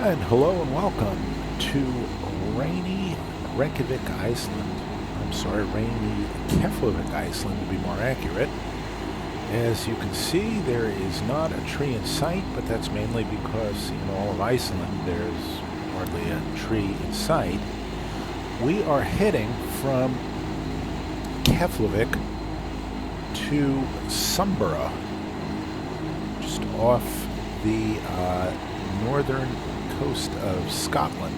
And hello and welcome to rainy Reykjavik, Iceland. I'm sorry, rainy Keflavik, Iceland to be more accurate. As you can see, there is not a tree in sight, but that's mainly because in all of Iceland there's hardly a tree in sight. We are heading from Keflavik to Sumburgh, just off the northern coast of Scotland,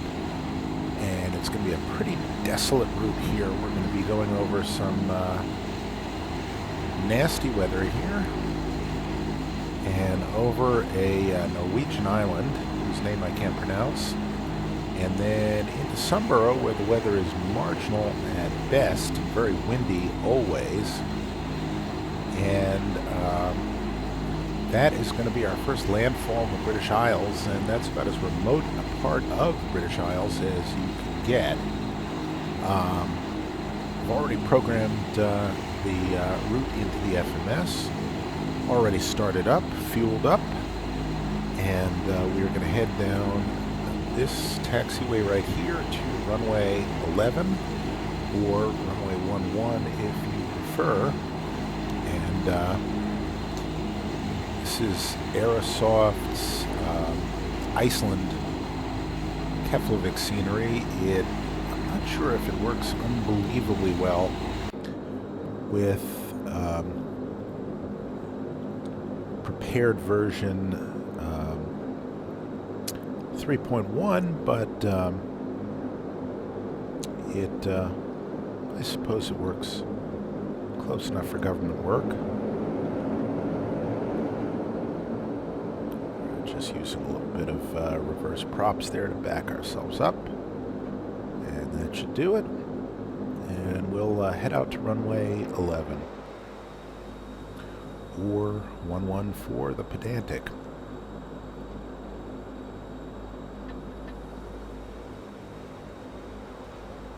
and it's going to be a pretty desolate route here. We're going to be going over some nasty weather here and over a Norwegian island whose name I can't pronounce, and then into Sumburgh where the weather is marginal at best, very windy always, and that is going to be our first landfall in the British Isles, and that's about as remote a part of the British Isles as you can get. I've already programmed the route into the FMS, already started up, fueled up, and we are going to head down this taxiway right here to runway 11 or runway 11 if you prefer. And this is Aerosoft's Iceland Keflavik scenery. I'm not sure if it works unbelievably well with prepared version 3.1, but I suppose it works close enough for government work. Just using a little bit of reverse props there to back ourselves up, and that should do it. And we'll head out to runway 11 or 11 for the pedantic.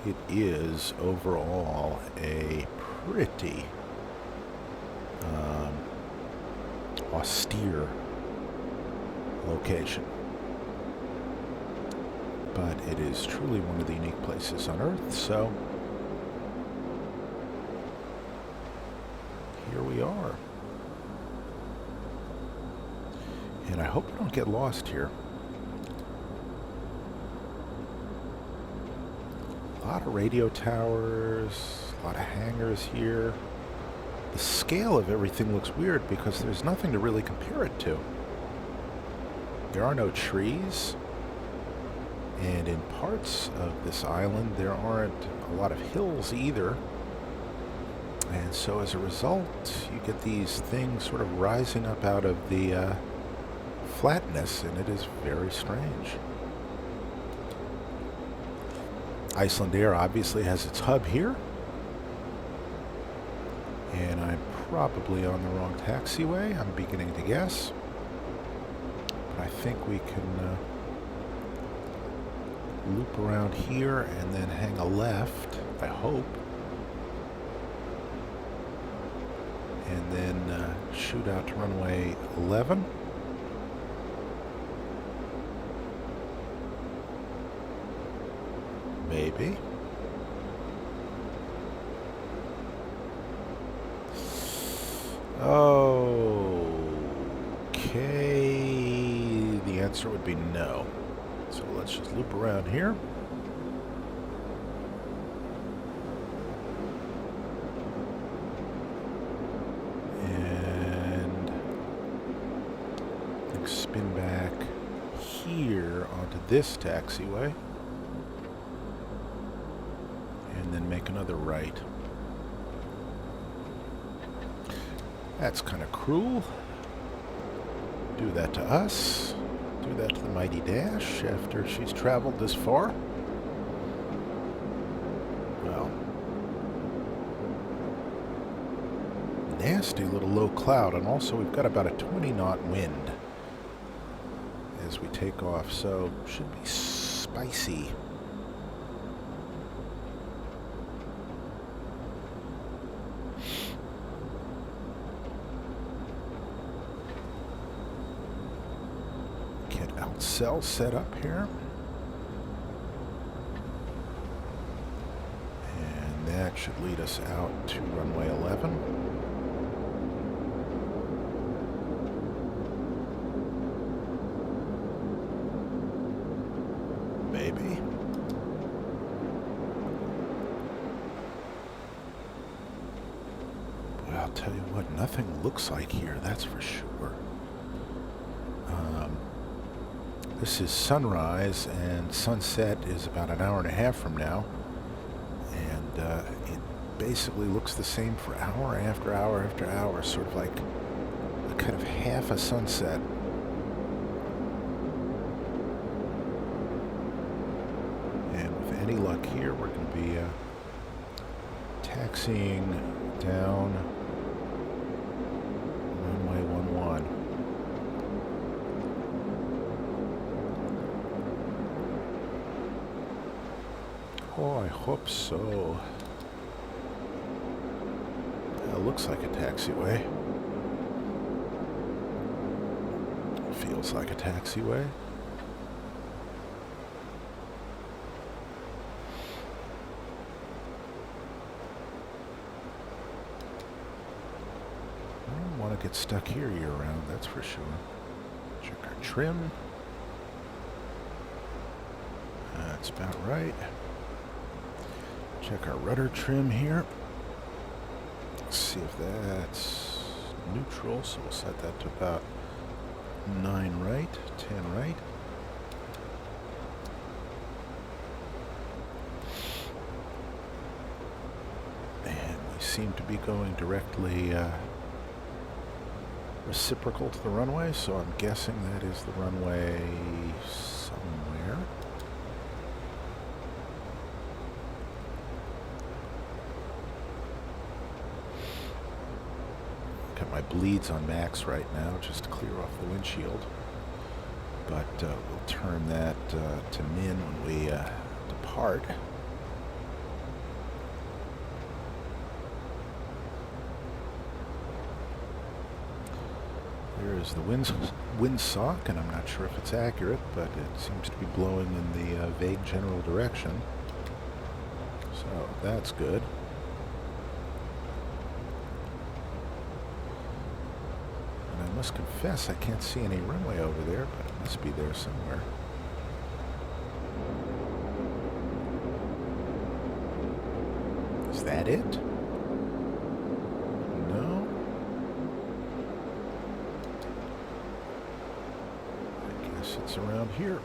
It is overall a pretty austere location, but it is truly one of the unique places on Earth, so here we are. And I hope we don't get lost here. A lot of radio towers, a lot of hangars here. The scale of everything looks weird because there's nothing to really compare it to. There are no trees, and in parts of this island there aren't a lot of hills either, and so as a result you get these things sort of rising up out of the flatness, and it is very strange. Iceland Air obviously has its hub here, and I'm probably on the wrong taxiway, I'm beginning to guess. I think we can loop around here and then hang a left, I hope, and then shoot out to runway 11. Maybe. Okay. The answer would be no. So let's just loop around here. And spin back here onto this taxiway. And then make another right. That's kind of cruel. Do that to us. Do that to the Mighty Dash after she's traveled this far. Well, nasty little low cloud, and also we've got about a 20-knot wind as we take off, so should be spicy. Outcell set up here. And that should lead us out to runway 11. Maybe. Boy, I'll tell you what, nothing looks like here, that's for sure. This is sunrise, and sunset is about an hour and a half from now. And it basically looks the same for hour after hour after hour, sort of like a kind of half a sunset. Any luck here, we're going to be taxiing down runway 11. Oh, I hope so. That looks like a taxiway. Feels like a taxiway. Get stuck here year round, that's for sure. Check our trim. That's about right. Check our rudder trim here. See if that's neutral, so we'll set that to about 9 right, 10 right. And we seem to be going directly reciprocal to the runway, so I'm guessing that is the runway somewhere. Got my bleeds on max right now just to clear off the windshield, but we'll turn that to min when we depart. There is the windsock, and I'm not sure if it's accurate, but it seems to be blowing in the vague general direction. So that's good. And I must confess, I can't see any runway over there, but it must be there somewhere. Is that it? It's around here.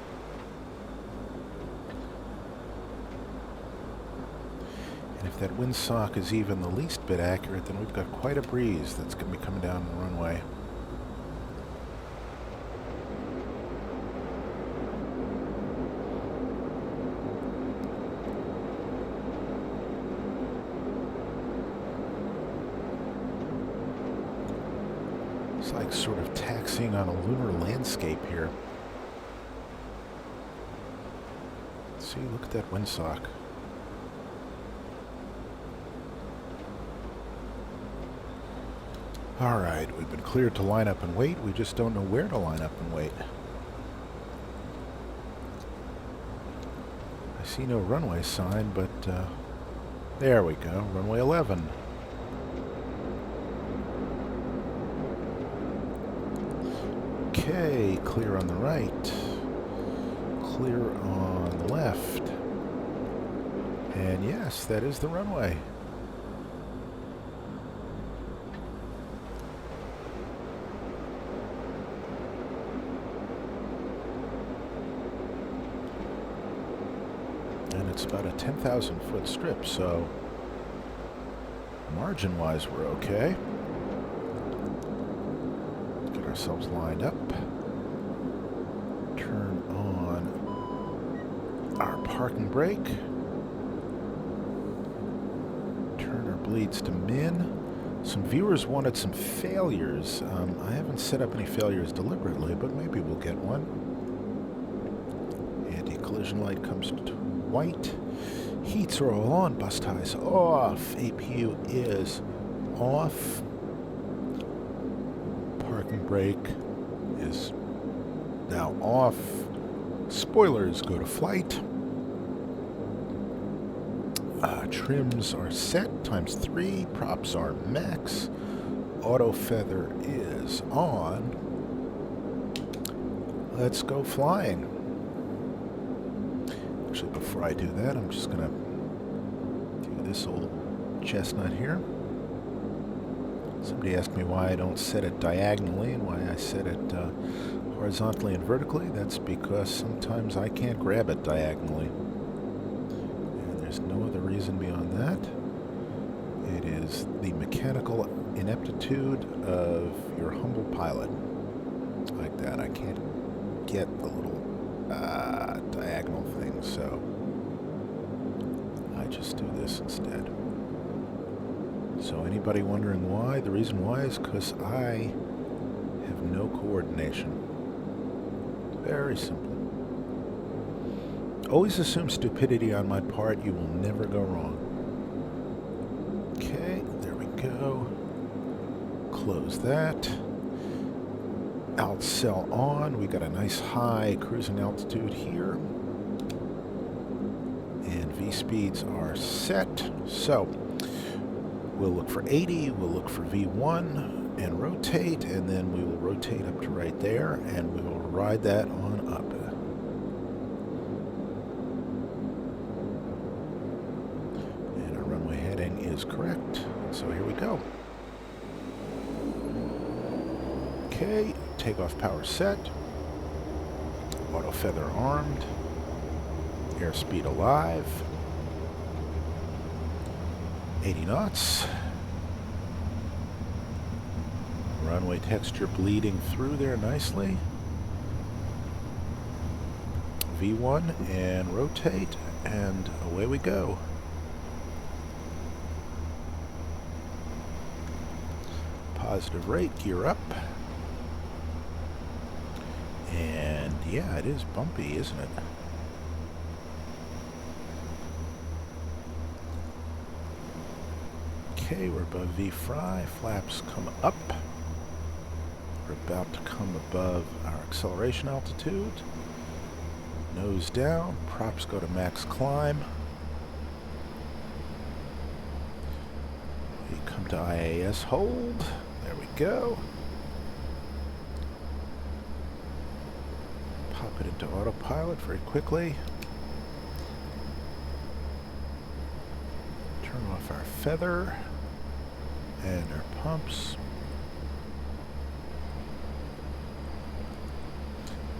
And if that windsock is even the least bit accurate, then we've got quite a breeze that's going to be coming down the runway. It's like sort of taxiing on a lunar landscape here. See, look at that windsock. All right, we've been cleared to line up and wait. We just don't know where to line up and wait. I see no runway sign, but there we go, runway 11. Okay, clear on the right. Clear on the left. And yes, that is the runway. And it's about a 10,000 foot strip, so margin-wise we're okay. Get ourselves lined up. Turn on our parking brake. Turn our bleeds to min. Some viewers wanted some failures. I haven't set up any failures deliberately, but maybe we'll get one. Anti-collision light comes to white. Heats are all on. Bus ties off. APU is off. Parking brake is Now off. Spoilers go to flight. Trims are set ×3. Props are max. Auto feather is on. Let's go flying. Actually, before I do that, I'm just going to do this old chestnut here. Somebody asked me why I don't set it diagonally and why I set it horizontally and vertically. That's because sometimes I can't grab it diagonally. And there's no other reason beyond that. It is the mechanical ineptitude of your humble pilot. Like that. I can't get the little diagonal thing, so I just do this instead. So anybody wondering why? The reason why is because I have no coordination. Very simple. Always assume stupidity on my part. You will never go wrong. Okay, there we go. Close that. Alt cell on. We got a nice high cruising altitude here. And V speeds are set. So we'll look for 80, we'll look for V1 and rotate, and then we will rotate up to right there, and we will ride that on up. And our runway heading is correct. So here we go. Okay, takeoff power set. Auto feather armed. Airspeed alive. 80 knots. Runway texture bleeding through there nicely. V1 and rotate, and away we go. Positive rate, gear up. And yeah, it is bumpy, isn't it? Okay, we're above V-fry. Flaps come up. We're about to come above our acceleration altitude. Nose down. Props go to max climb. We come to IAS hold. There we go. Pop it into autopilot very quickly. Turn off our feather and our pumps.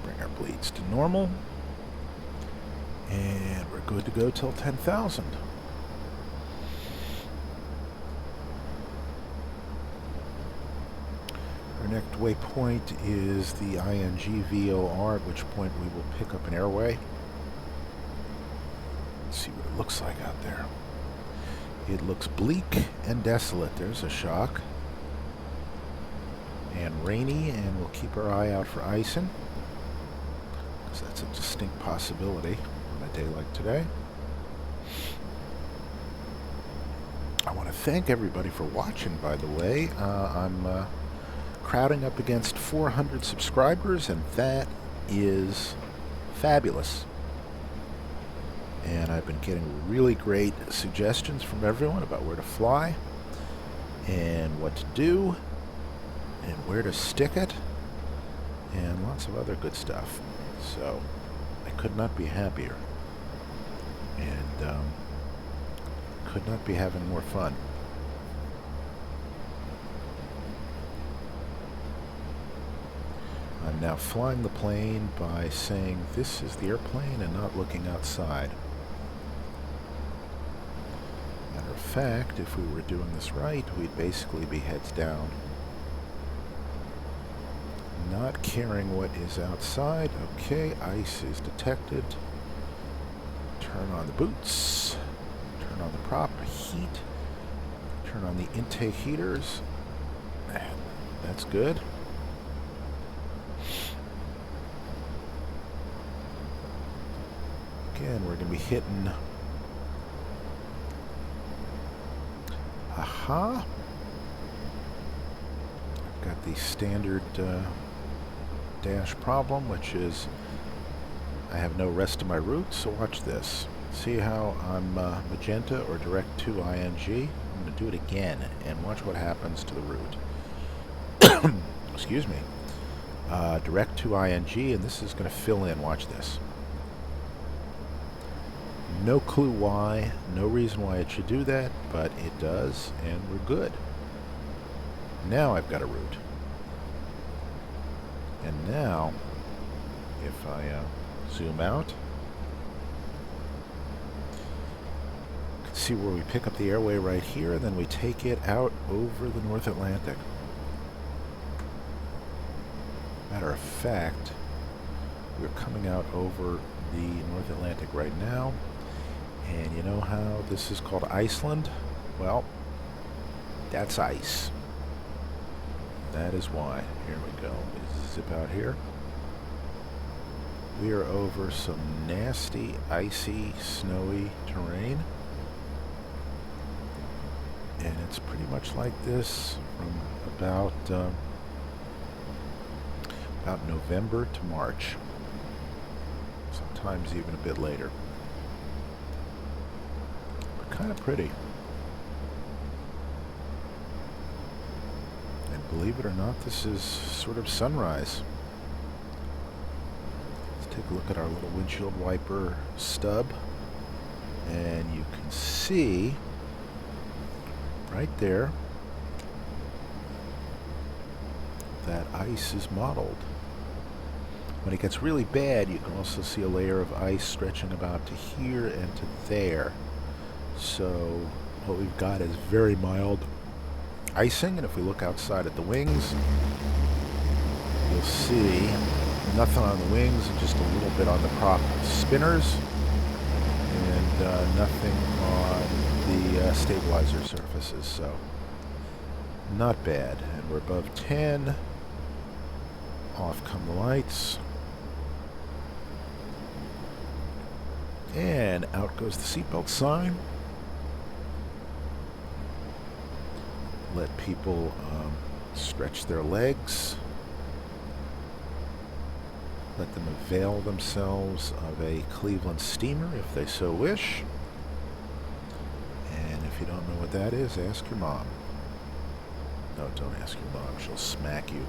Bring our bleeds to normal. And we're good to go till 10,000. Our next waypoint is the ING VOR, at which point we will pick up an airway. Let's see what it looks like out there. It looks bleak and desolate. There's a shock. And rainy, and we'll keep our eye out for icing, because that's a distinct possibility on a day like today. I want to thank everybody for watching, by the way. I'm crowding up against 400 subscribers, and that is fabulous. And I've been getting really great suggestions from everyone about where to fly and what to do and where to stick it and lots of other good stuff. So I could not be happier, and could not be having more fun. I'm now flying the plane by saying this is the airplane and not looking outside. Matter of fact, if we were doing this right, we'd basically be heads down. Not caring what is outside. Okay, ice is detected. Turn on the boots. Turn on the prop heat. Turn on the intake heaters. That's good. Again, we're going to be hitting. Aha. I've got the standard dash problem, which is I have no rest of my route, so watch this. See how I'm magenta or direct to ING? I'm going to do it again and watch what happens to the route. Excuse me. Direct to ING, and this is going to fill in. Watch this. No clue why, no reason why it should do that, but it does, and we're good. Now I've got a route. And now, if I zoom out, you can see where we pick up the airway right here, and then we take it out over the North Atlantic. Matter of fact, we're coming out over the North Atlantic right now. And you know how this is called Iceland? Well, that's ice. That is why. Here we go. Zip out here. We are over some nasty, icy, snowy terrain. And it's pretty much like this from about November to March. Sometimes even a bit later. Kind of pretty. And believe it or not, this is sort of sunrise. Let's take a look at our little windshield wiper stub, and you can see right there that ice is mottled. When it gets really bad, you can also see a layer of ice stretching about to here and to there. So what we've got is very mild icing, and if we look outside at the wings, you'll see nothing on the wings and just a little bit on the prop spinners, and nothing on the stabilizer surfaces, so not bad. And we're above 10. Off come the lights. And out goes the seatbelt sign. Let people stretch their legs. Let them avail themselves of a Cleveland steamer if they so wish. And if you don't know what that is, ask your mom. No, don't ask your mom. She'll smack you.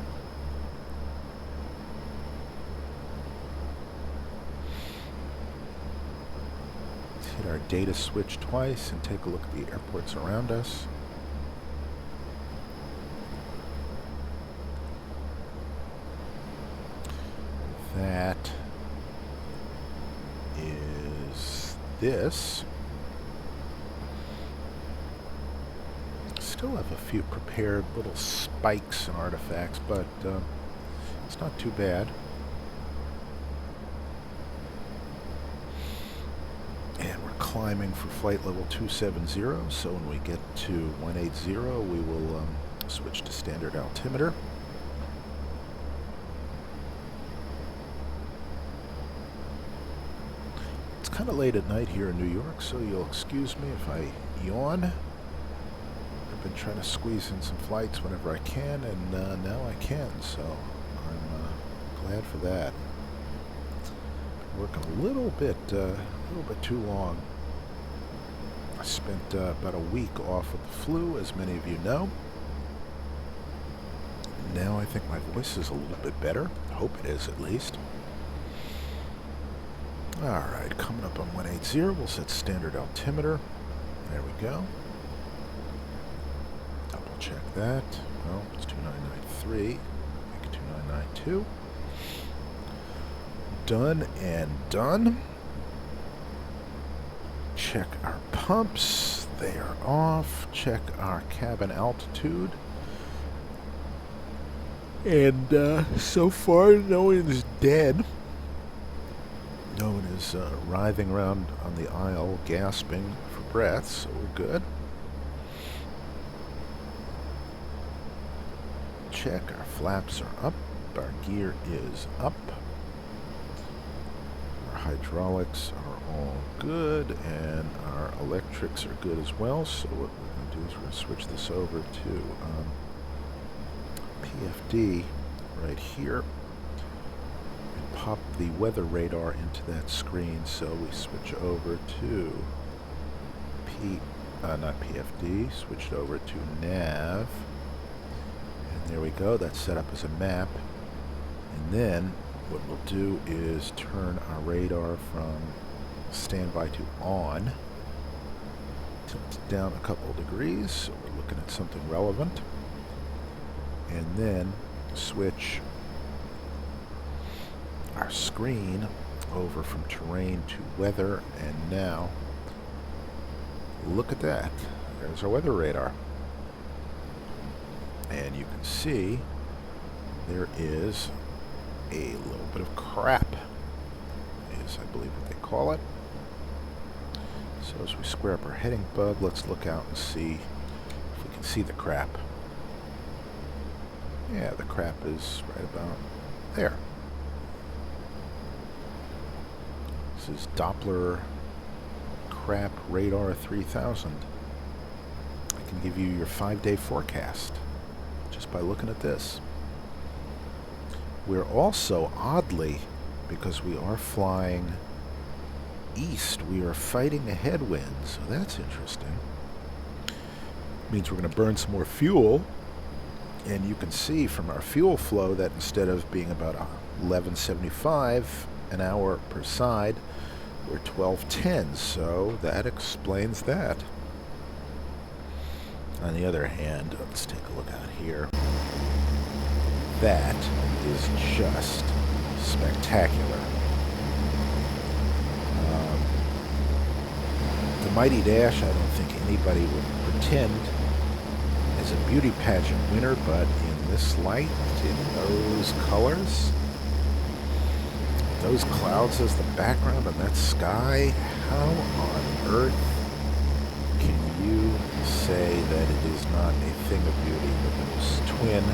Let's hit our data switch twice and take a look at the airports around us. That is this. Still have a few prepared little spikes and artifacts, but it's not too bad. And we're climbing for flight level 270, so when we get to 180, we will switch to standard altimeter. Kind of late at night here in New York, so you'll excuse me if I yawn. I've been trying to squeeze in some flights whenever I can, and now I can, so I'm glad for that. Working a little bit too long. I spent about a week off with the flu, as many of you know. Now I think my voice is a little bit better. I hope it is, at least. Alright, coming up on 180, we'll set standard altimeter. There we go. Double check that. Well, it's 2993. Make it 2992. Done and done. Check our pumps. They are off. Check our cabin altitude. And so far, no one is dead. No one is writhing around on the aisle, gasping for breath, so we're good. Check, our flaps are up, our gear is up. Our hydraulics are all good, and our electrics are good as well, so what we're going to do is we're going to switch this over to PFD right here. pop the weather radar into that screen. So we switch over to not PFD, switched over to nav. And there we go, that's set up as a map. And then what we'll do is turn our radar from standby to on. Tilt it down a couple of degrees, so we're looking at something relevant. And then switch our screen over from terrain to weather, and now look at that. There's our weather radar. And you can see there is a little bit of crap, is I believe what they call it. So as we square up our heading bug, let's look out and see if we can see the crap. Yeah, the crap is right about there. This is Doppler Crap Radar 3000. I can give you your 5-day forecast just by looking at this. We're also, oddly, because we are flying east, we are fighting a headwind, so that's interesting. Means we're going to burn some more fuel, and you can see from our fuel flow that instead of being about 11.75 an hour per side, we're 12.10, so that explains that. On the other hand, let's take a look out here. That is just spectacular. The Mighty Dash, I don't think anybody would pretend is a beauty pageant winner, but in this light, in those colors, those clouds as the background and that sky, how on earth can you say that it is not a thing of beauty with those twin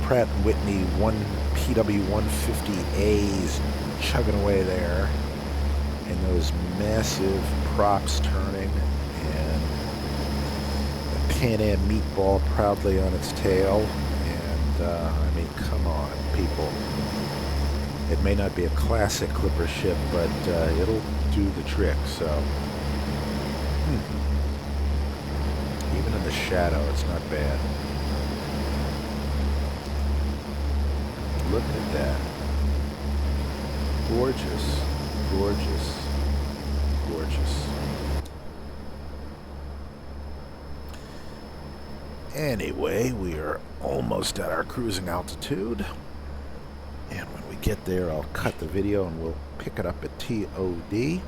Pratt & Whitney PW150As chugging away there, and those massive props turning, and the Pan Am meatball proudly on its tail, and I mean, come on, people. It may not be a classic clipper ship, but it'll do the trick, so. Even in the shadow, it's not bad. Look at that. Gorgeous, gorgeous, gorgeous. Anyway, we are almost at our cruising altitude. And when we get there, I'll cut the video and we'll pick it up at TOD.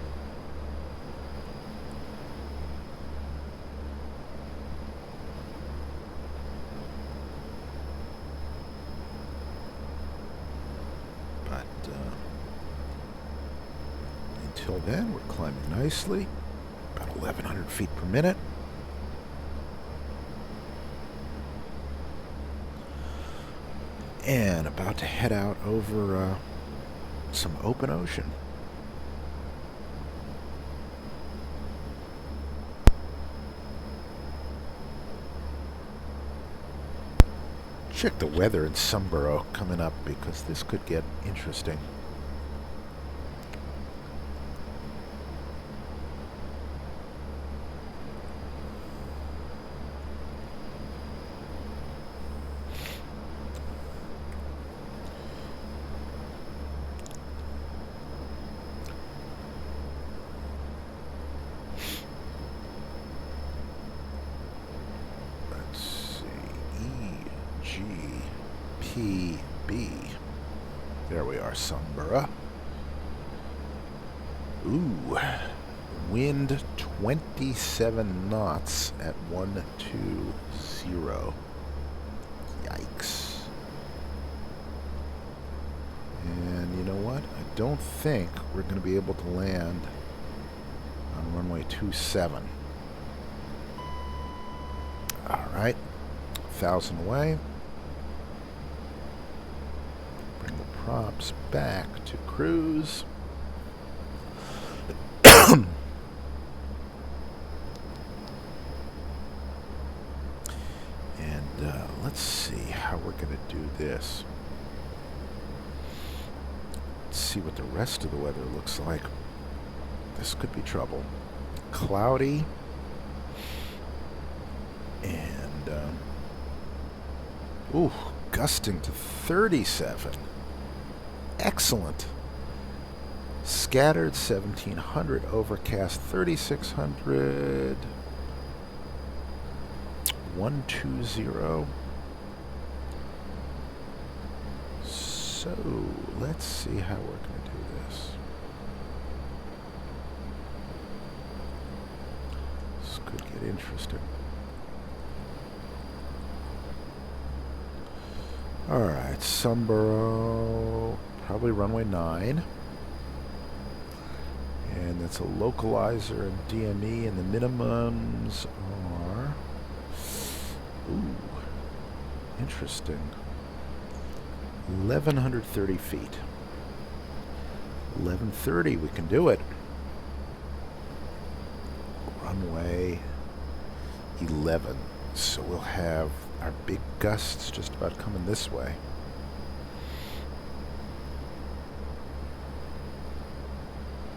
Until then, we're climbing nicely, about 1,100 feet per minute. And about to head out over some open ocean. Check the weather in Sumburgh coming up, because this could get interesting. EGPB. There we are, Sumburgh. Ooh, wind 27 knots at 120. Yikes. And you know what? I don't think we're going to be able to land on runway 27. All right, 1,000 away. Bring the props back to cruise. And let's see how we're going to do this. see what the rest of the weather looks like. This could be trouble. Cloudy. And, ooh, gusting to 37. Excellent. Scattered 1700, overcast 3600. 120. So let's see how we're going to do this. This could get interesting. All right, Sumburgh, probably runway 9. And that's a localizer and DME, and the minimums are, ooh, interesting. 1,130 feet. 1130, we can do it. Runway 11. So we'll have our big gusts just about coming this way.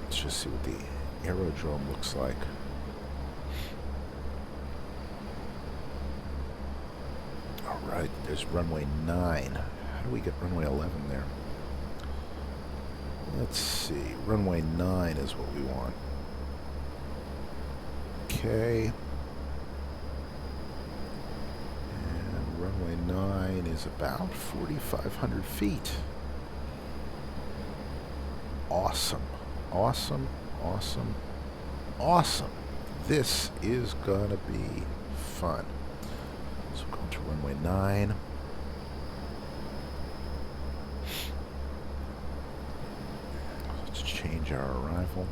Let's just see what the aerodrome looks like. All right, there's runway 9. How do we get runway 11 there? Let's see. Runway 9 is what we want. Okay. And runway 9 is about 4,500 feet. Awesome. Awesome. Awesome. Awesome. This is gonna be fun. So we're going to runway 9. Change our arrival.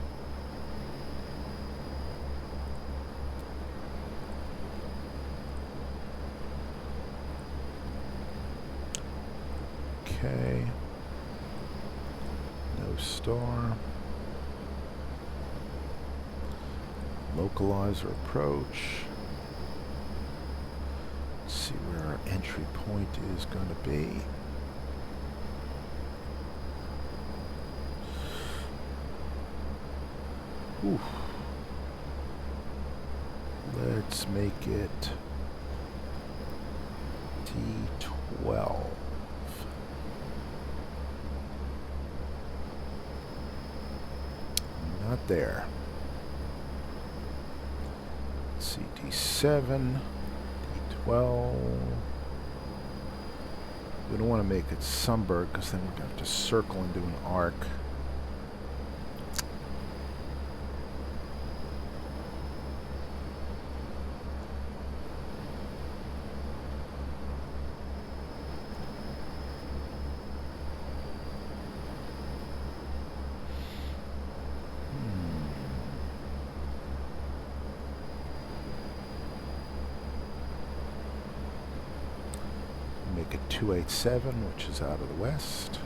Okay. No star. Localizer approach. Let's see where our entry point is going to be. Ooh. Let's make it D12. Not there. Let's see, D7, D12. We don't want to make it Sumburgh because then we're going to have to circle and do an arc. Make it 287, which is out of the west.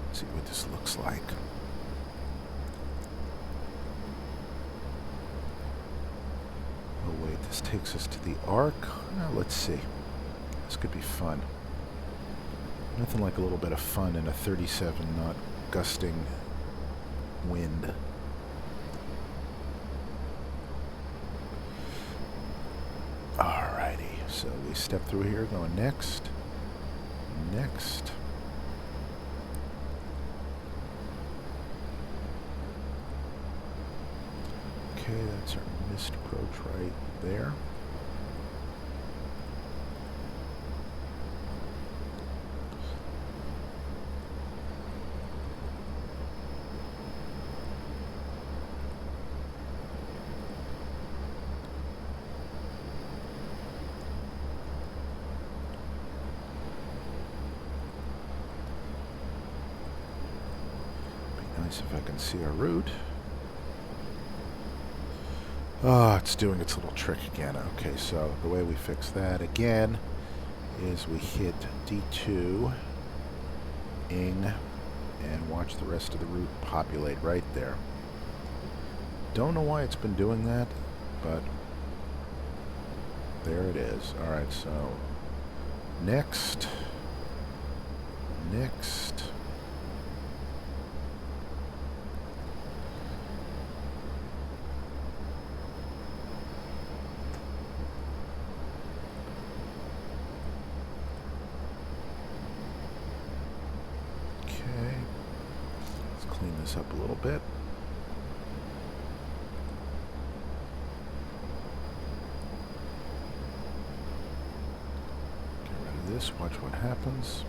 Let's see what this looks like. Oh wait, this takes us to the arc. Now let's see. This could be fun. Nothing like a little bit of fun in a 37 knot gusting wind. Alrighty, so we step through here, going next, next. Okay, that's our missed approach right there. Nice if I can see our route. Oh, it's doing its little trick again. Okay, so the way we fix that again is we hit D2, ing, and watch the rest of the route populate right there. Don't know why it's been doing that, but there it is. All right, so next. Okay, let's clean this up a little bit. Get rid of this, watch what happens.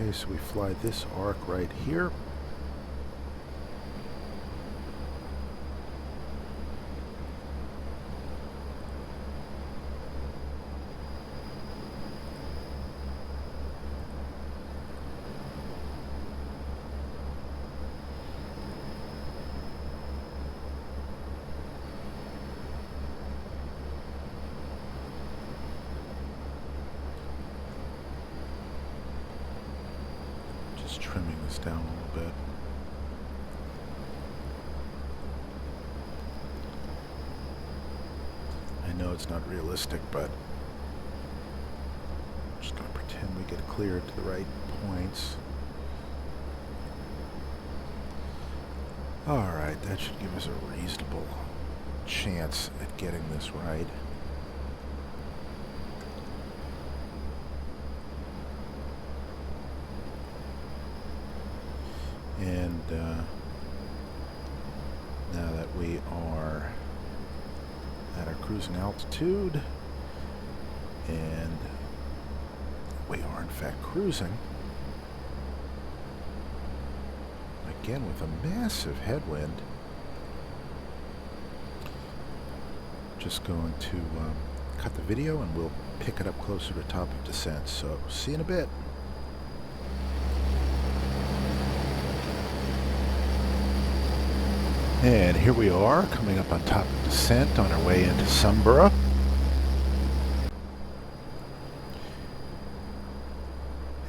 Okay, so we fly this arc right here. Just trimming this down a little bit. I know it's not realistic, but I'm just going to pretend we get it cleared to the right points. Alright, that should give us a reasonable chance at getting this right. And now that we are at our cruising altitude, and we are in fact cruising, again with a massive headwind, just going to cut the video and we'll pick it up closer to top of descent. So see you in a bit. And here we are, coming up on top of descent on our way into Sumburgh.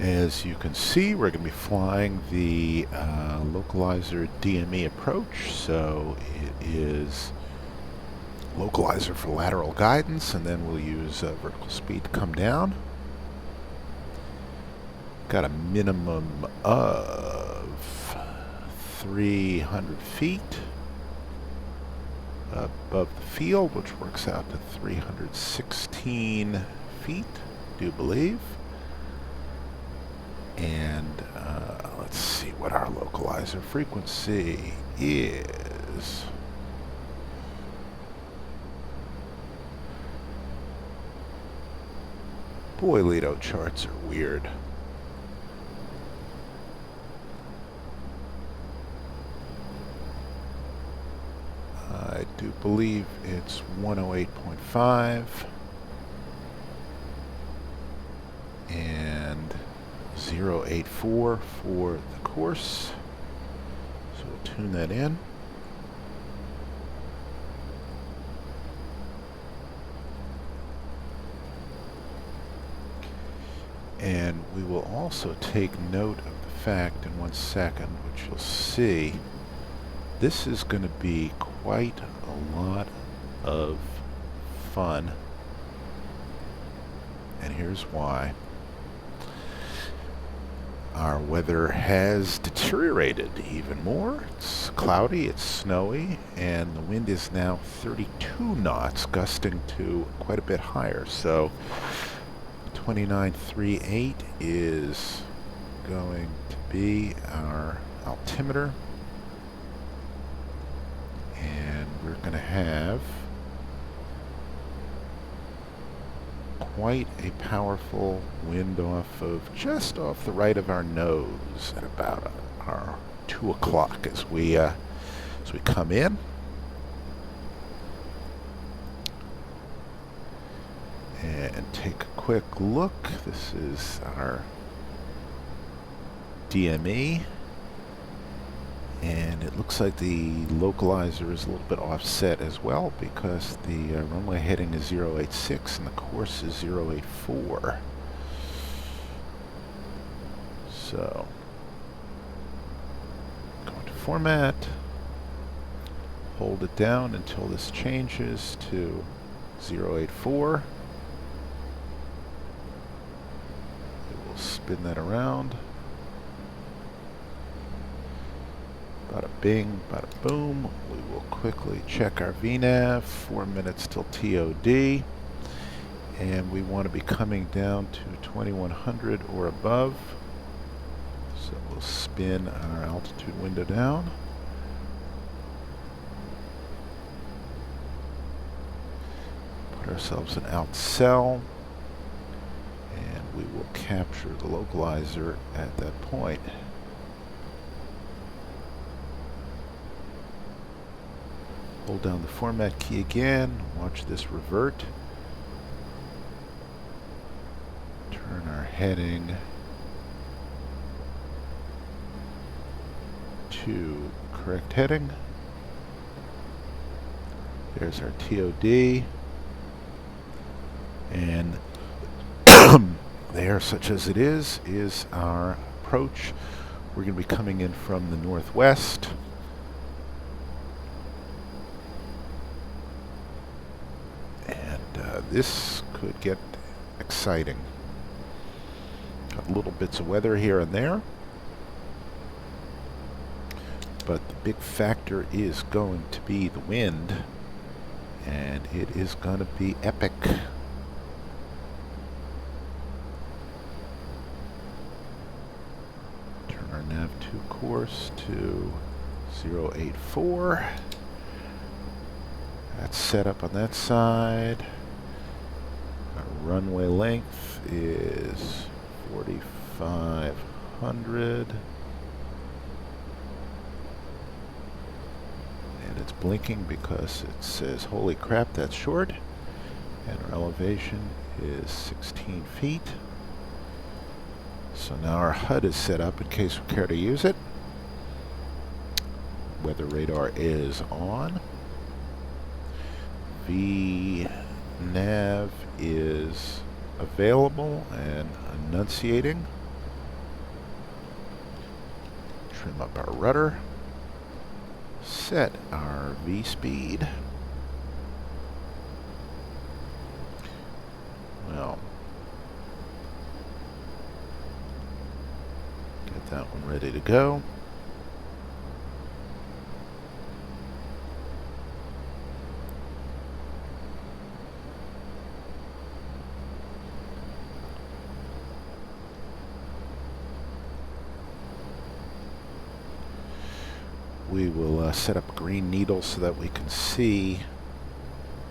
As you can see, we're going to be flying the localizer DME approach. So it is localizer for lateral guidance, and then we'll use vertical speed to come down. Got a minimum of 300 feet above the field, which works out to 316 feet, I do believe. And let's see what our localizer frequency is. Boy, Lido charts are weird. I do believe it's 108.5 and 084 for the course. So we'll tune that in. And we will also take note of the fact in 1 second, which you'll see, this is going to be quite a lot of fun. And here's why. Our weather has deteriorated even more. It's cloudy, it's snowy, and the wind is now 32 knots, gusting to quite a bit higher. So 2938 is going to be our altimeter, and we're going to have quite a powerful wind just off the right of our nose at about our 2 o'clock as we come in. And take a quick look. This is our DME, and it looks like the localizer is a little bit offset as well, because the runway heading is 086 and the course is 084. So format, hold it down until this changes to 084. It will spin that around. Bada bing, bada boom. We will quickly check our VNAV, 4 minutes till TOD. And we want to be coming down to 2100 or above. So we'll spin our altitude window down. Put ourselves in out cell. And we will capture the localizer at that point. Hold down the format key again. Watch this revert. Turn our heading to correct heading. There's our TOD. And there, such as it is our approach. We're going to be coming in from the northwest. And this could get exciting. Got little bits of weather here and there. But the big factor is going to be the wind. And it is going to be epic. Turn our nav2 course to 084. That's set up on that side. Our runway length is 4,500. And it's blinking because it says, holy crap, that's short. And our elevation is 16 feet. So now our HUD is set up in case we care to use it. Weather radar is on. VNAV is available and enunciating. Trim up our rudder. Set our V speed. Well, get that one ready to go. We will set up a green needle so that we can see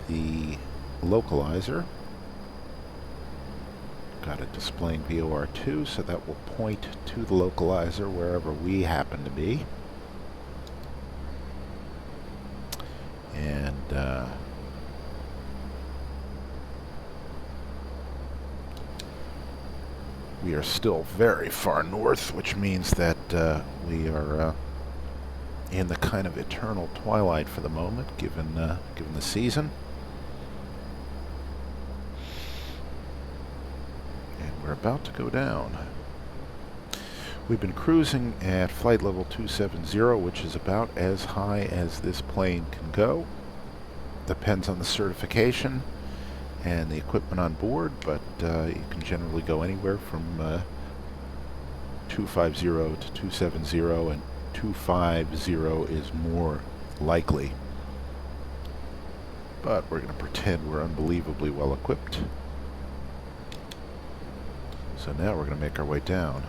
the localizer. Got it displaying VOR2, so that will point to the localizer wherever we happen to be. And we are still very far north, which means that we are in the kind of eternal twilight for the moment, given the season. And we're about to go down. We've been cruising at flight level 270, which is about as high as this plane can go. Depends on the certification and the equipment on board, but you can generally go anywhere from 250 to 270, and 250 is more likely. But we're going to pretend we're unbelievably well equipped. So now we're going to make our way down.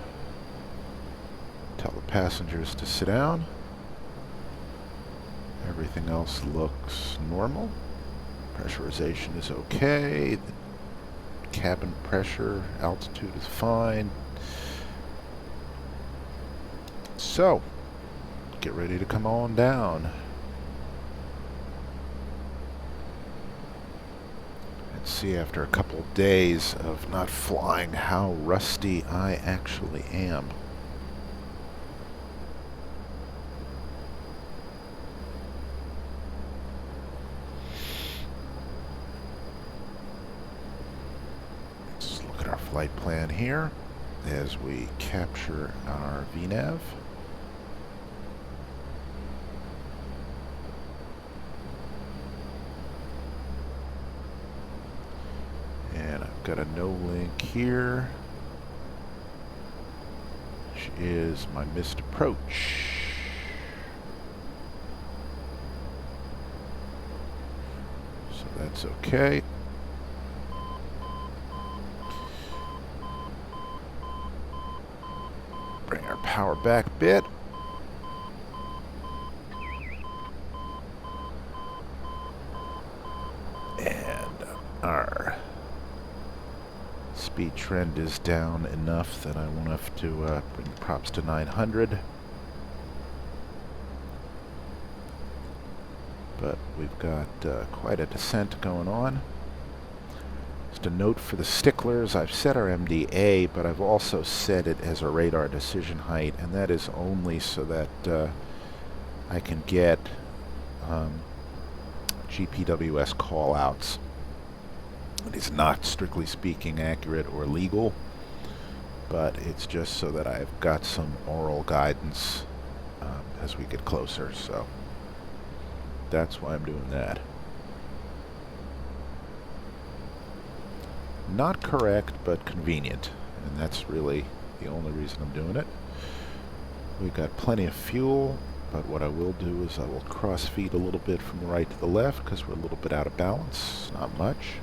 Tell the passengers to sit down. Everything else looks normal. Pressurization is okay. The cabin pressure, altitude is fine. So, get ready to come on down. And see, after a couple of days of not flying, how rusty I actually am. Let's look at our flight plan here as we capture our VNAV. got a no link here, which is my missed approach. So that's okay. Bring our power back a bit. And our speed trend is down enough that I won't have to bring the props to 900. But we've got quite a descent going on. Just a note for the sticklers, I've set our MDA, but I've also set it as a radar decision height, and that is only so that I can get GPWS callouts. It is not, strictly speaking, accurate or legal, but it's just so that I've got some oral guidance as we get closer, so that's why I'm doing that. Not correct, but convenient, and that's really the only reason I'm doing it. We've got plenty of fuel, but what I will do is I will cross feed a little bit from the right to the left because we're a little bit out of balance, not much.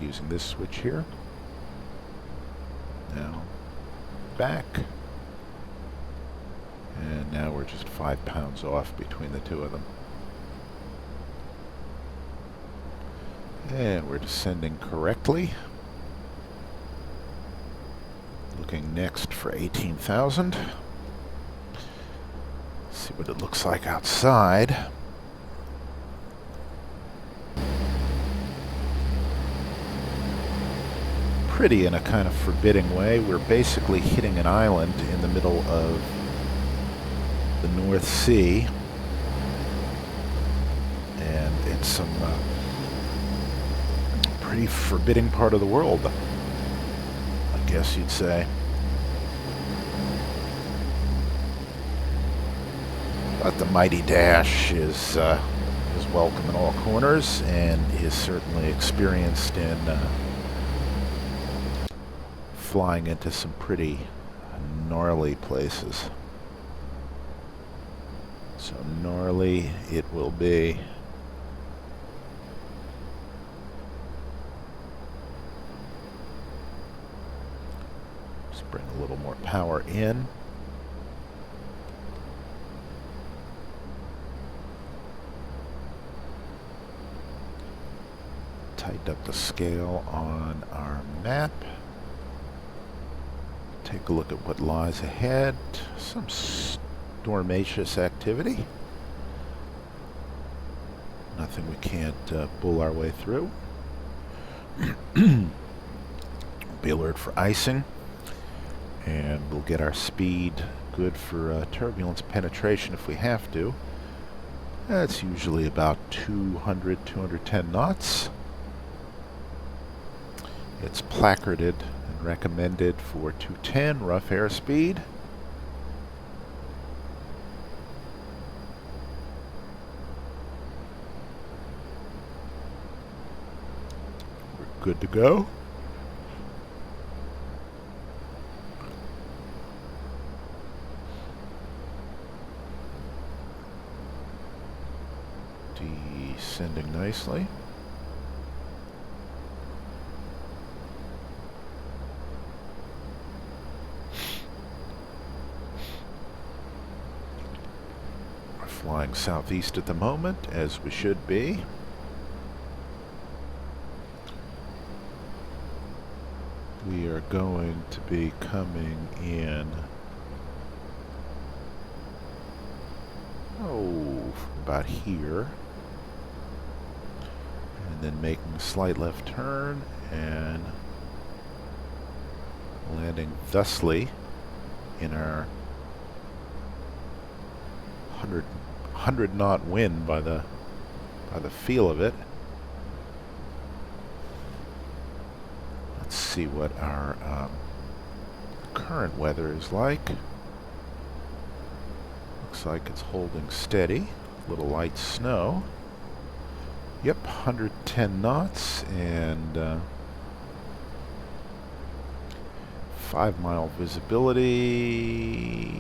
Using this switch here. Now back, and now we're just 5 pounds off between the two of them. And we're descending correctly. Looking next for 18,000. See what it looks like outside. Pretty in a kind of forbidding way. We're basically hitting an island in the middle of the North Sea. And it's some pretty forbidding part of the world, I guess you'd say. But the mighty dash is welcome in all corners and is certainly experienced in flying into some pretty gnarly places. So gnarly it will be. Bring a little more power in. Tighten up the scale on our map. Take a look at what lies ahead. Some stormaceous activity. Nothing we can't bull our way through. Be alert for icing. And we'll get our speed good for turbulence penetration if we have to. That's usually about 200, 210 knots. It's placarded and recommended for 210 rough airspeed. We're good to go. Descending nicely. We're flying southeast at the moment, as we should be. We are going to be coming in, from about here. And then making a slight left turn and landing thusly in our 100 knot wind by the feel of it. Let's see what our current weather is like. Looks like it's holding steady. A little light snow. Yep, 110 knots, and 5-mile visibility.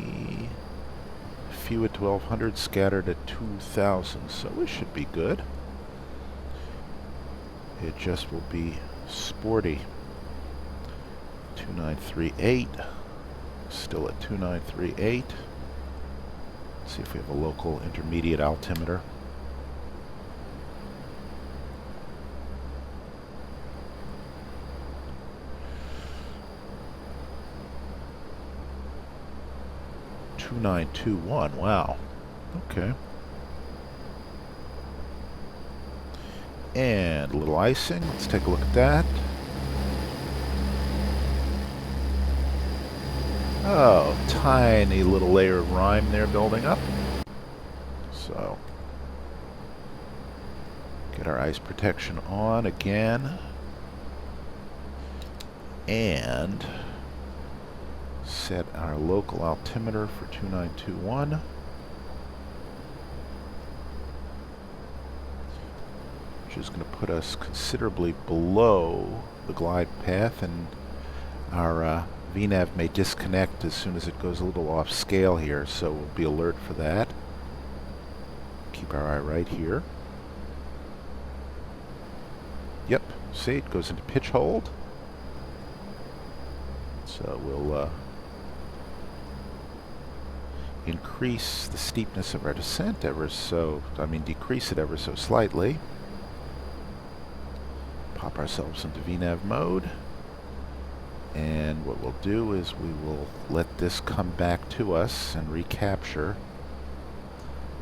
Few at 1200, scattered at 2000, so we should be good. It just will be sporty. 2938, still at 2938. See if we have a local intermediate altimeter. $2921, wow. Okay. And a little icing. Let's take a look at that. Oh, tiny little layer of rime there building up. So, get our ice protection on again. And set our local altimeter for 2921. Which is going to put us considerably below the glide path, and our VNAV may disconnect as soon as it goes a little off scale here, so we'll be alert for that. Keep our eye right here. Yep, see, it goes into pitch hold. So we'll increase the steepness of our descent decrease it ever so slightly. Pop ourselves into VNAV mode. And what we'll do is we will let this come back to us and recapture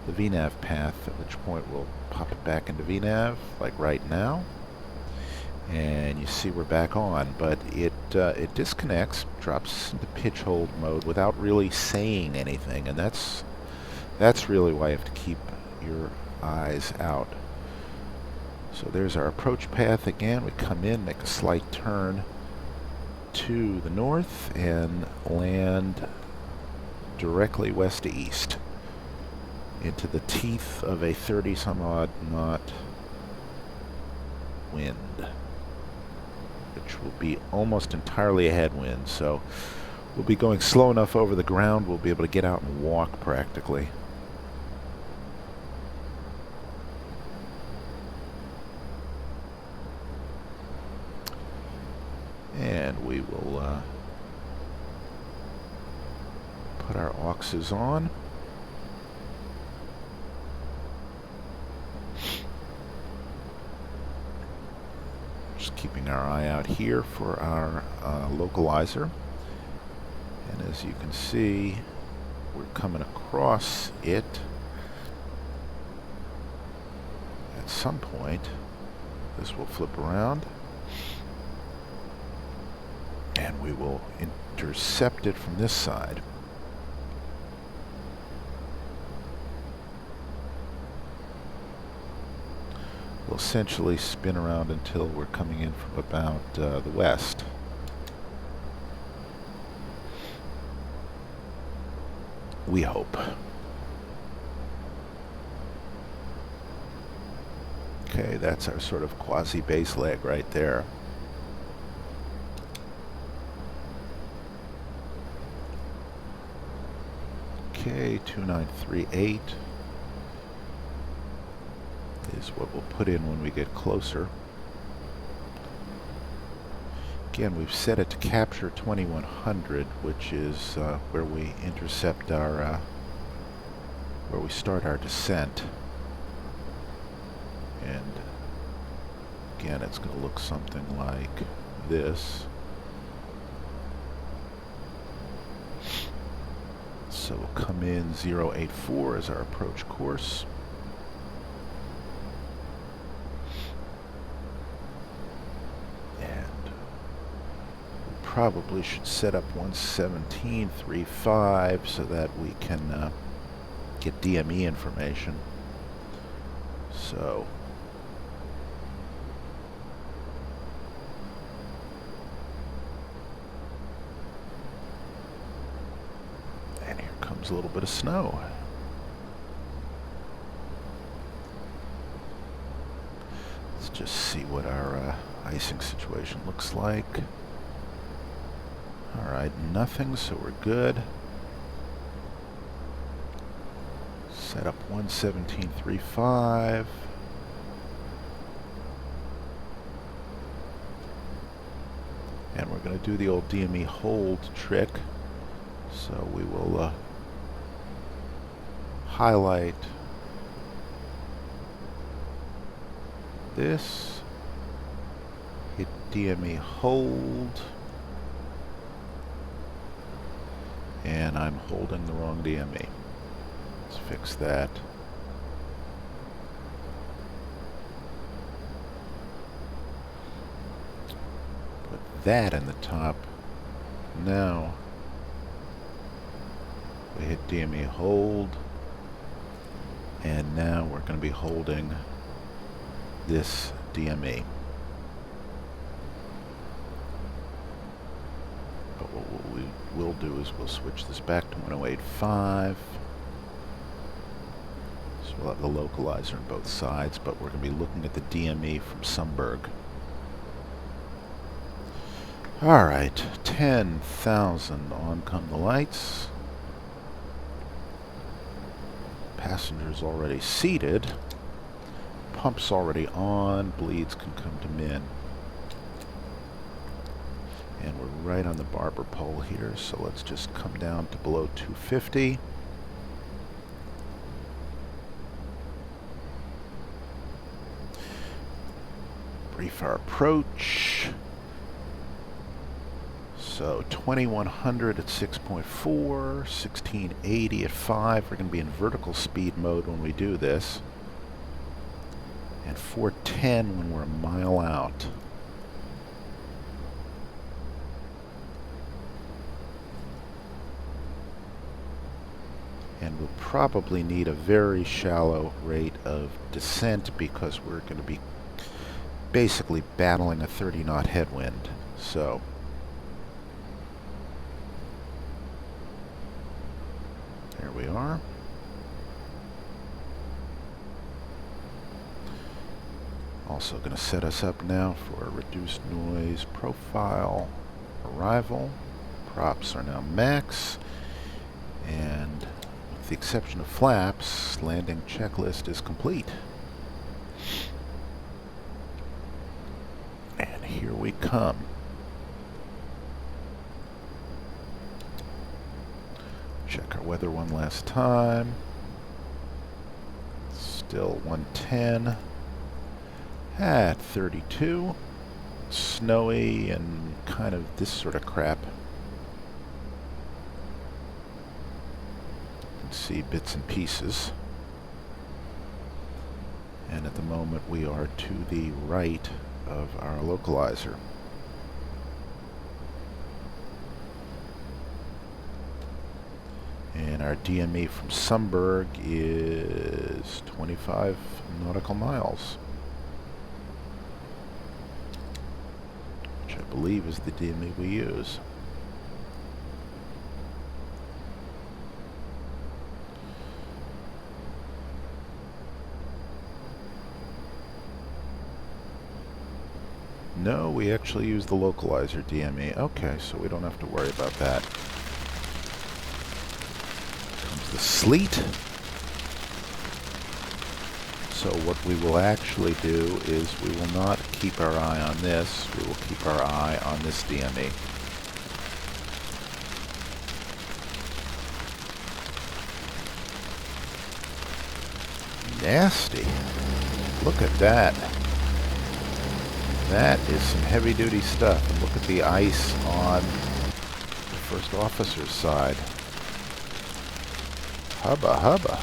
the VNAV path, at which point we'll pop it back into VNAV, like right now. And you see we're back on, but it disconnects, drops into pitch hold mode without really saying anything, and that's really why you have to keep your eyes out. So there's our approach path again. We come in, make a slight turn to the north, and land directly west to east into the teeth of a 30-some-odd knot wind, which will be almost entirely a headwind. So we'll be going slow enough over the ground we'll be able to get out and walk practically. And we will put our auxes on. Just keeping our eye out here for our localizer. And as you can see, we're coming across it at some point. This will flip around. And we will intercept it from this side. We'll essentially spin around until we're coming in from about the west. We hope. Okay, that's our sort of quasi-base leg right there. Okay, 2938 is what we'll put in when we get closer. Again, we've set it to capture 2100, which is where we intercept our, where we start our descent. And again, it's going to look something like this. So we'll come in 084 as our approach course. And we probably should set up 117.35 so that we can get DME information. So a little bit of snow. Let's just see what our icing situation looks like. Alright, nothing, so we're good. Set up 117.35. And we're going to do the old DME hold trick. So we will highlight this, hit DME hold, and I'm holding the wrong DME. Let's fix that. Put that in the top. Now we hit DME hold, and now we're going to be holding this DME. But what we will do is we'll switch this back to 108.5. So we'll have the localizer on both sides, but we're going to be looking at the DME from Sumburgh. Alright, 10,000, on come the lights. Passengers already seated. Pump's already on. Bleeds can come to min. And we're right on the barber pole here, so let's just come down to below 250. Brief our approach. So 2100 at 6.4, 1680 at 5. We're going to be in vertical speed mode when we do this. And 410 when we're a mile out. And we'll probably need a very shallow rate of descent because we're going to be basically battling a 30 knot headwind. So there we are. Also going to set us up now for a reduced noise profile arrival. Props are now max, and with the exception of flaps, landing checklist is complete. And here we come. Check our weather one last time. Still 110 at 32. Snowy and kind of this sort of crap. You can see bits and pieces. And at the moment we are to the right of our localizer. And our DME from Sumburgh is 25 nautical miles, which I believe is the DME we use. No, we actually use the localizer DME. Okay, so we don't have to worry about that. Comes the sleet. So what we will actually do is we will not keep our eye on this. We will keep our eye on this DME. Nasty. Look at that. That is some heavy-duty stuff. And look at the ice on the first officer's side. Hubba hubba.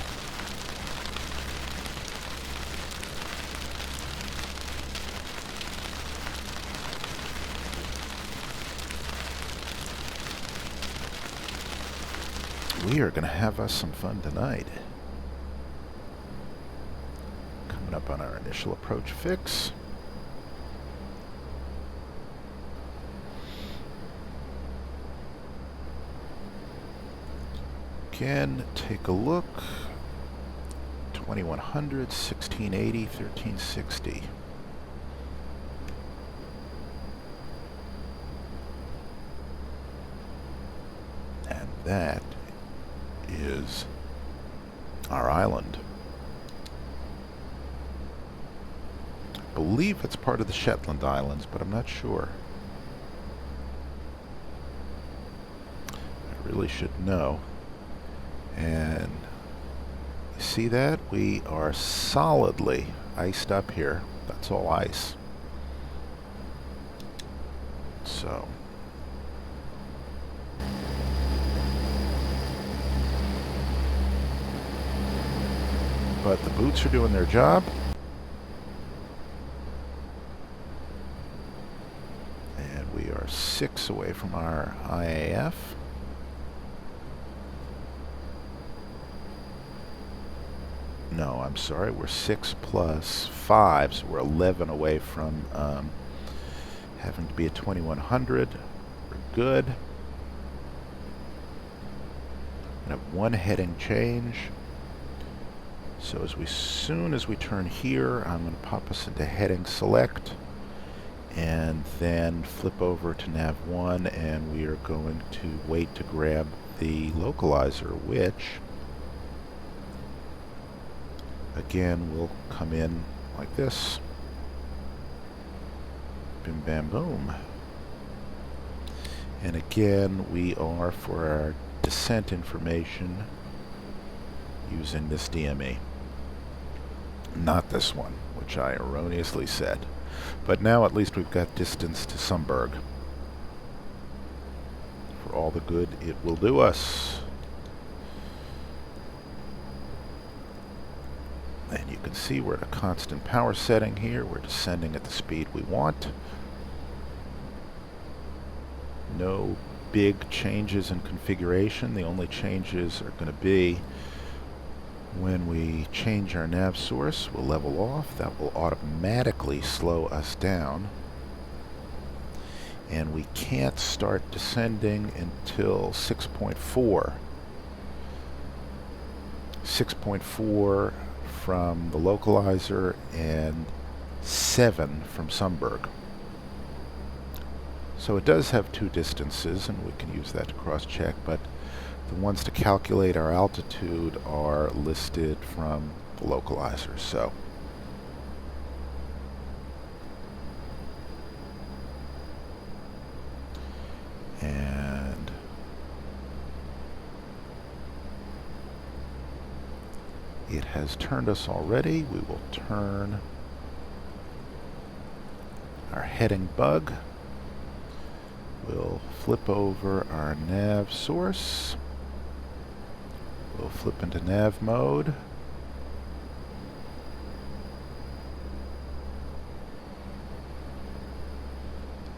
We are going to have us some fun tonight. Coming up on our initial approach fix. Again, take a look. 2100, 1680, 1360. that is our island. I believe it's part of the Shetland Islands, but I'm not sure. I really should know. And you see that? We are solidly iced up here. That's all ice. So but the boots are doing their job. And we are 6 away from our IAF. No, I'm sorry, we're 6 plus 5, so we're 11 away from having to be at 2100. We're good. We have 1 heading change. So soon as we turn here, I'm going to pop us into heading select and then flip over to nav 1, and we are going to wait to grab the localizer, which again will come in like this. Bim bam boom. And again, we are, for our descent information, using this DME. Not this one, which I erroneously said. But now at least we've got distance to Sumburgh. For all the good it will do us. And you can see we're at a constant power setting here. We're descending at the speed we want. No big changes in configuration. The only changes are going to be when we change our nav source. We'll level off. That will automatically slow us down. And we can't start descending until 6.4. 6.4 from the localizer and 7 from Sumburgh. So it does have 2 distances, and we can use that to cross-check, but the ones to calculate our altitude are listed from the localizer. So and it has turned us already. We will turn our heading bug. We'll flip over our nav source. We'll flip into nav mode.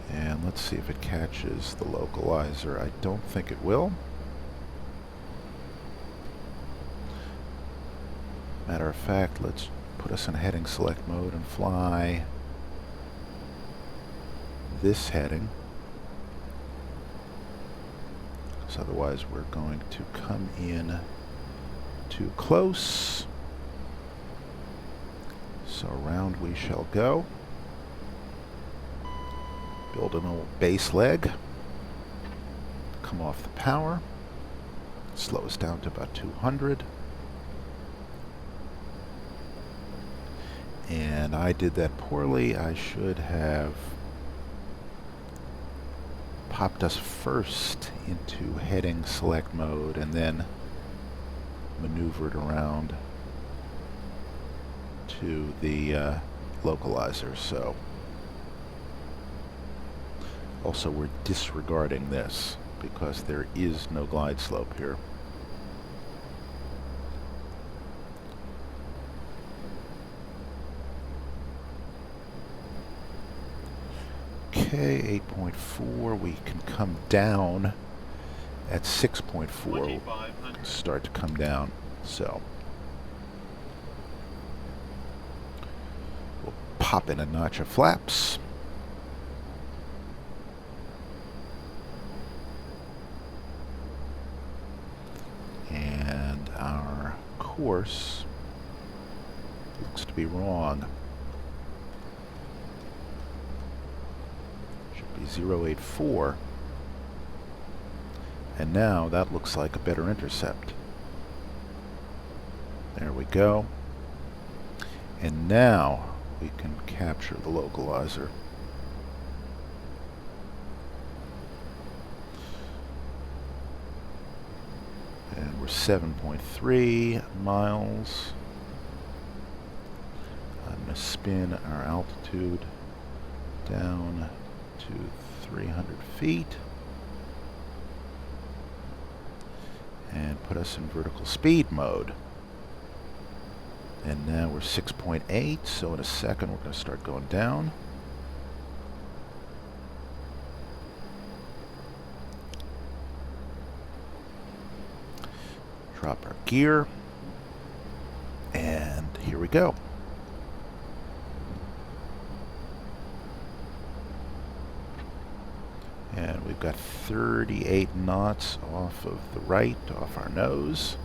And let's see if it catches the localizer. I don't think it will. Matter of fact, let's put us in heading select mode and fly this heading. So otherwise we're going to come in too close. So around we shall go. Build an old base leg. Come off the power. Slow us down to about 200. And I did that poorly. I should have popped us first into heading select mode and then maneuvered around to the localizer. So also we're disregarding this because there is no glide slope here. Okay, 8.4, we can come down at 6.4, start to come down, so we'll pop in a notch of flaps. And our course looks to be wrong. 084, And now that looks like a better intercept. There we go. And now we can capture the localizer. And we're 7.3 miles. I'm going to spin our altitude down to 300 feet and put us in vertical speed mode. And now we're 6.8, so in a second we're going to start going down. Drop our gear, and here we go. And we've got 38 knots off of the right, off our nose.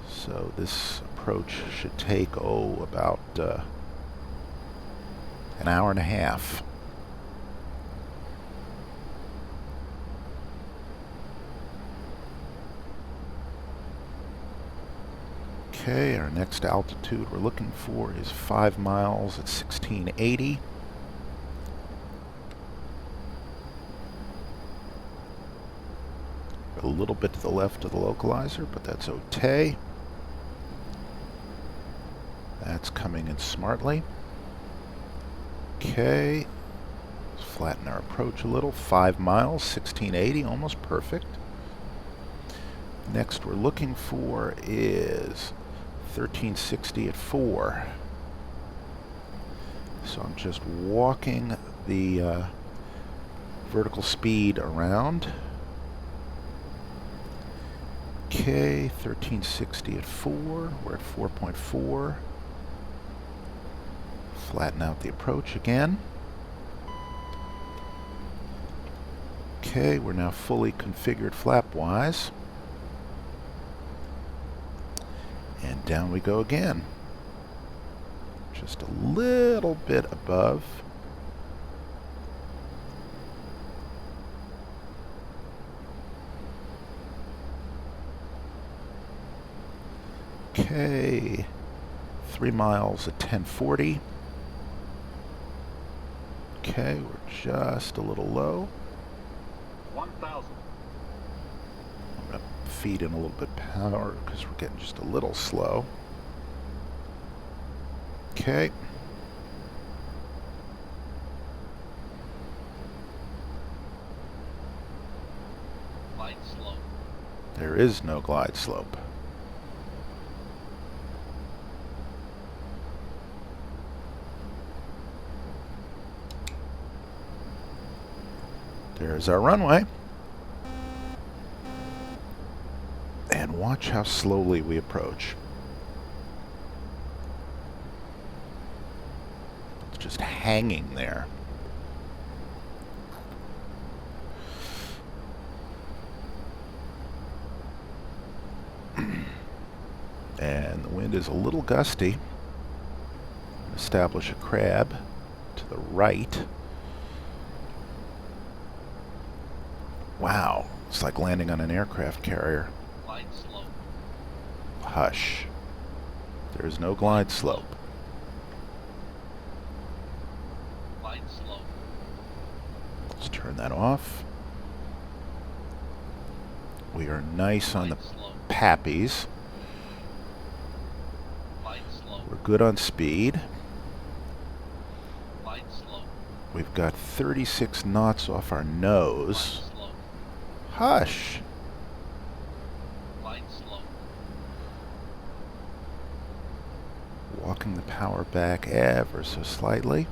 So this approach should take, about an hour and a half. Okay, our next altitude we're looking for is 5 miles at 1680. A little bit to the left of the localizer, but that's okay. That's coming in smartly. Okay, let's flatten our approach a little. 5 miles, 1680, almost perfect. Next we're looking for is 1360 at 4. So I'm just walking the vertical speed around. Okay, 1360 at 4. We're at 4.4. Flatten out the approach again. Okay, we're now fully configured flap-wise. And down we go again. Just a little bit above. Okay, 3 miles at 1040. Okay, we're just a little low. 1,000. I'm going to feed in a little bit of power because we're getting just a little slow. Okay. Glide slope. There is no glide slope. There's our runway. And watch how slowly we approach. It's just hanging there. And the wind is a little gusty. Establish a crab to the right. Wow, it's like landing on an aircraft carrier. Glide slope. Hush. There is no glide slope. Glide slope. Let's turn that off. We are nice on the Glide slope. pappies. Glide slope. We're good on speed. Glide slope. We've got 36 knots off our nose. Glide slope. Hush. Glide slope. Walking the power back ever so slightly.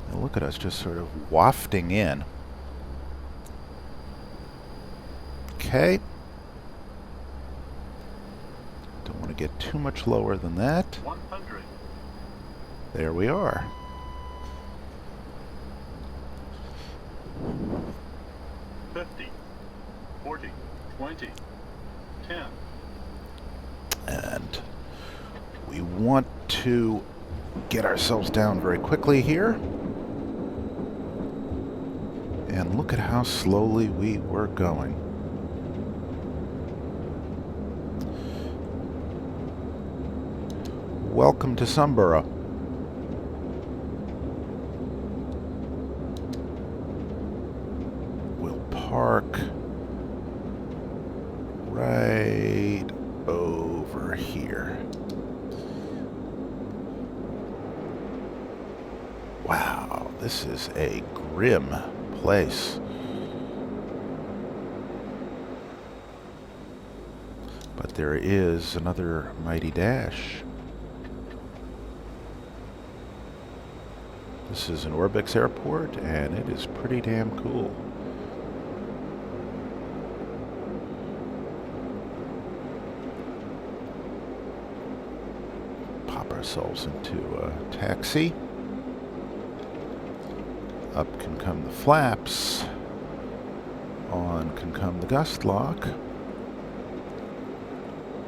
And look at us just sort of wafting in. Okay. Don't want to get too much lower than that. 100. There we are. $50, $40, $20, $10. And we want to get ourselves down very quickly here. And look at how slowly we were going. welcome to Sumburgh. We'll park right over here. Wow, this is a grim place. But there is another mighty dash. This is an Orbix airport, and it is pretty damn cool. Pop ourselves into a taxi. Up can come the flaps. On can come the gust lock.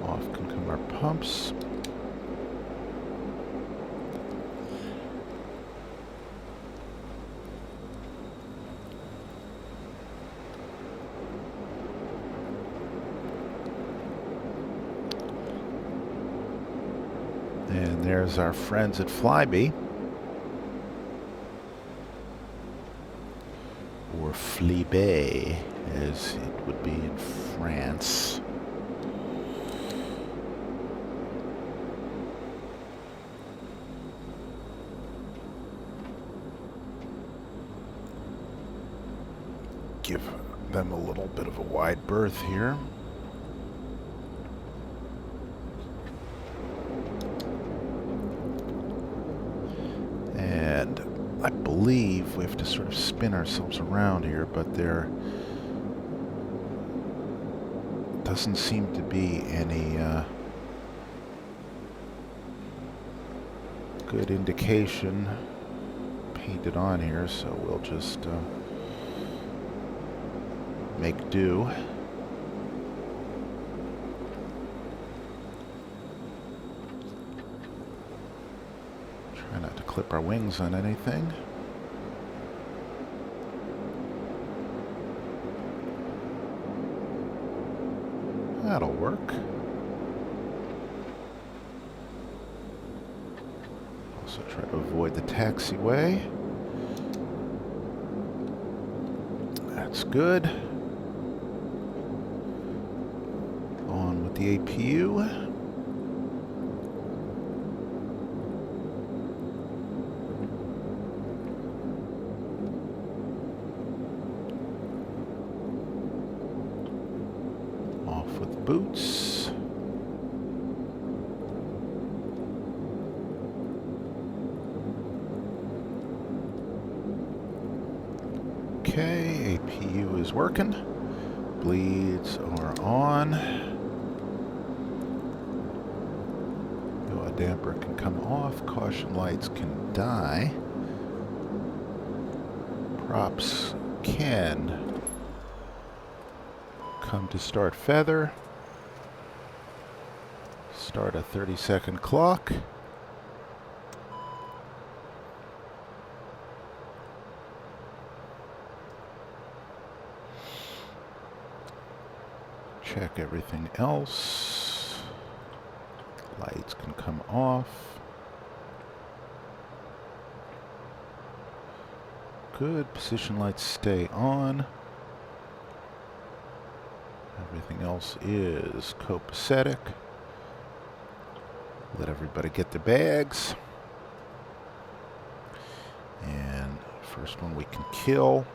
Off can come our pumps. And there's our friends at Flybe. Or Flybe, as it would be in France. Give them a little bit of a wide berth here. And I believe we have to sort of spin ourselves around here, but there doesn't seem to be any good indication painted on here, so we'll just make do. Try not to clip our wings on anything. That'll work. Also try to avoid the taxiway. That's good. On with the APU. Off with the boots. Okay, APU is working. Bleeds are on. Yaw damper can come off. Caution lights can die. Props can come to start feather. Start a 30-second clock. Check everything else. Lights can come off. Good. Position lights stay on. Everything else is copacetic. Let everybody get their bags. And first one we can kill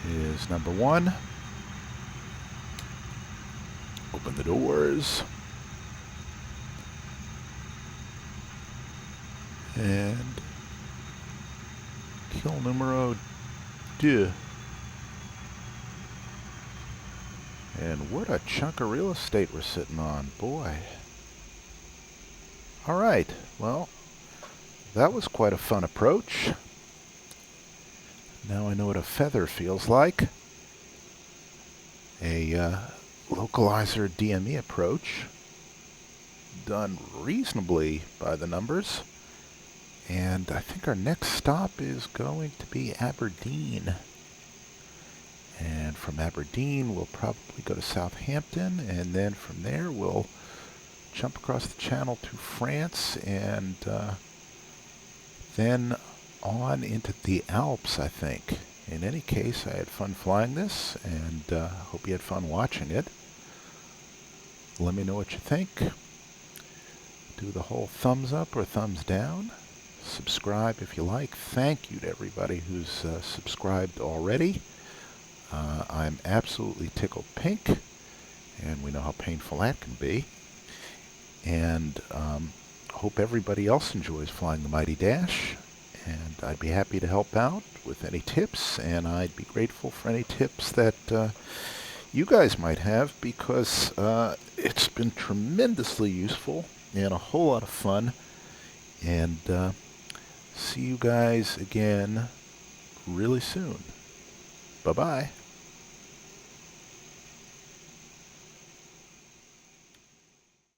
is number 1. Open the doors. And kill numero 2. And what a chunk of real estate we're sitting on, boy. Alright, well, that was quite a fun approach. Now I know what a feather feels like. A localizer DME approach, done reasonably by the numbers. And I think our next stop is going to be Aberdeen. And from Aberdeen, we'll probably go to Southampton, and then from there we'll jump across the channel to France, and then on into the Alps, I think. In any case, I had fun flying this, and hope you had fun watching it. Let me know what you think. Do the whole thumbs up or thumbs down. Subscribe if you like. Thank you to everybody who's subscribed already. I'm absolutely tickled pink, and we know how painful that can be. And hope everybody else enjoys flying the Mighty Dash, and I'd be happy to help out with any tips, and I'd be grateful for any tips that you guys might have, because it's been tremendously useful and a whole lot of fun. And see you guys again really soon. Bye-bye.